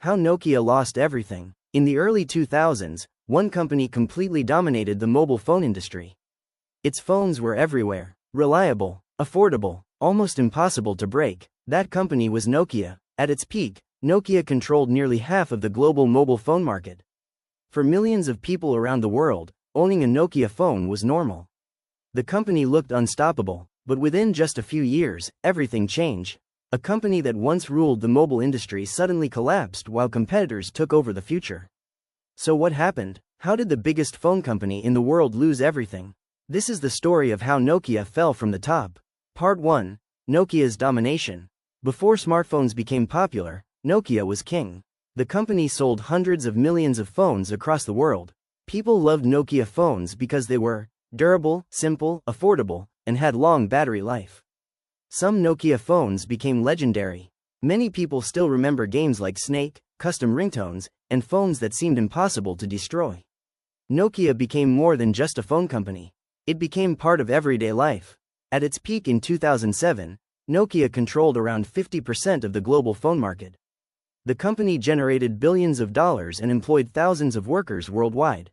How Nokia lost everything. In the early 2000s, one company completely dominated the mobile phone industry. Its phones were everywhere, reliable, affordable, almost impossible to break. That company was Nokia. At its peak, Nokia controlled nearly half of the global mobile phone market. For millions of people around the world, owning a Nokia phone was normal. The company looked unstoppable, but within just a few years, everything changed. A company that once ruled the mobile industry suddenly collapsed while competitors took over the future. So what happened? How did the biggest phone company in the world lose everything? This is the story of how Nokia fell from the top. Part 1. Nokia's domination. Before smartphones became popular, Nokia was king. The company sold hundreds of millions of phones across the world. People loved Nokia phones because they were durable, simple, affordable, and had long battery life. Some Nokia phones became legendary. Many people still remember games like Snake, custom ringtones, and phones that seemed impossible to destroy. Nokia became more than just a phone company. It became part of everyday life. At its peak in 2007, Nokia controlled around 50% of the global phone market. The company generated billions of dollars and employed thousands of workers worldwide.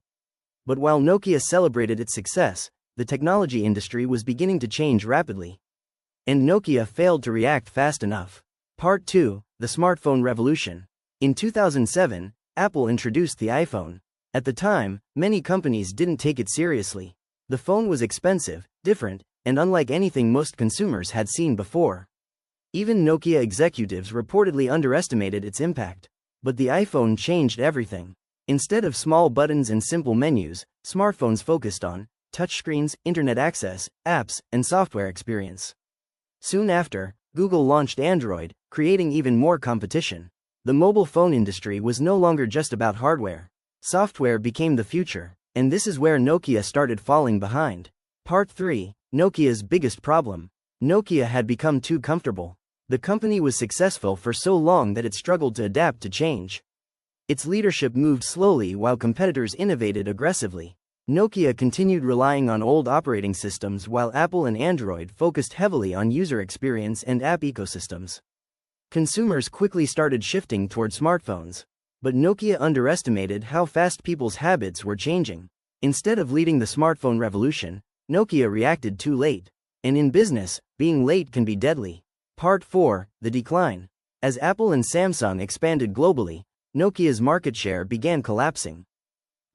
But while Nokia celebrated its success, the technology industry was beginning to change rapidly. And Nokia failed to react fast enough. Part 2. The smartphone revolution. In 2007, Apple introduced the iPhone. At the time, many companies didn't take it seriously. The phone was expensive, different, and unlike anything most consumers had seen before. Even Nokia executives reportedly underestimated its impact. But the iPhone changed everything. Instead of small buttons and simple menus, smartphones focused on touchscreens, internet access, apps, and software experience. Soon after, Google launched Android, creating even more competition. The mobile phone industry was no longer just about hardware. Software became the future, and this is where Nokia started falling behind. Part 3. Nokia's biggest problem. Nokia had become too comfortable. The company was successful for so long that it struggled to adapt to change. Its leadership moved slowly while competitors innovated aggressively. Nokia continued relying on old operating systems while Apple and Android focused heavily on user experience and app ecosystems. Consumers quickly started shifting toward smartphones. But Nokia underestimated how fast people's habits were changing. Instead of leading the smartphone revolution, Nokia reacted too late. And in business, being late can be deadly. Part 4. The decline. As Apple and Samsung expanded globally, Nokia's market share began collapsing.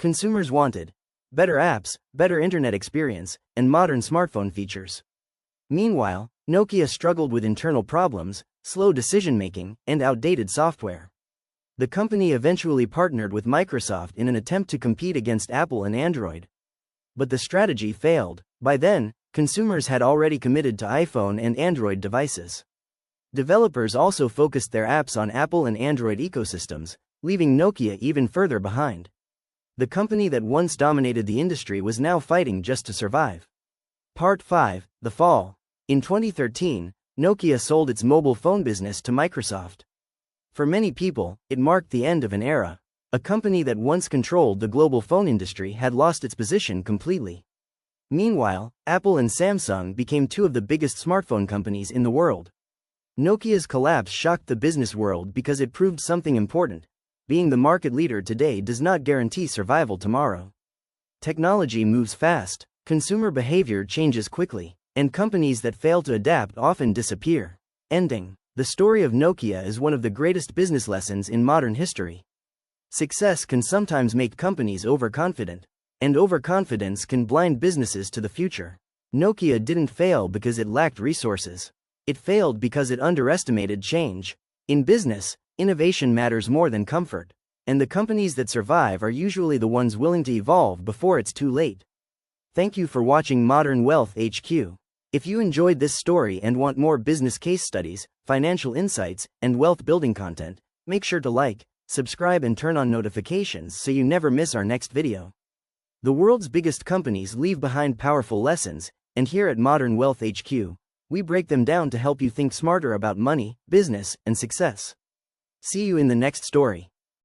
Consumers wanted better apps, better internet experience, and modern smartphone features. Meanwhile, Nokia struggled with internal problems, slow decision-making, and outdated software. The company eventually partnered with Microsoft in an attempt to compete against Apple and Android. But the strategy failed. By then, consumers had already committed to iPhone and Android devices. Developers also focused their apps on Apple and Android ecosystems, leaving Nokia even further behind. The company that once dominated the industry was now fighting just to survive. Part 5. The fall. In 2013, Nokia sold its mobile phone business to Microsoft. For many people, it marked the end of an era. A company that once controlled the global phone industry had lost its position completely. Meanwhile, Apple and Samsung became two of the biggest smartphone companies in the world. Nokia's collapse shocked the business world because it proved something important. Being the market leader today does not guarantee survival tomorrow. Technology moves fast, consumer behavior changes quickly, and companies that fail to adapt often disappear. Ending. The story of Nokia is one of the greatest business lessons in modern history. Success can sometimes make companies overconfident, and overconfidence can blind businesses to the future. Nokia didn't fail because it lacked resources. It failed because it underestimated change. In business, innovation matters more than comfort, and the companies that survive are usually the ones willing to evolve before it's too late. Thank you for watching Modern Wealth HQ. If you enjoyed this story and want more business case studies, financial insights, and wealth building content, make sure to like, subscribe and turn on notifications so you never miss our next video. The world's biggest companies leave behind powerful lessons, and here at Modern Wealth HQ, we break them down to help you think smarter about money, business, and success. See you in the next story.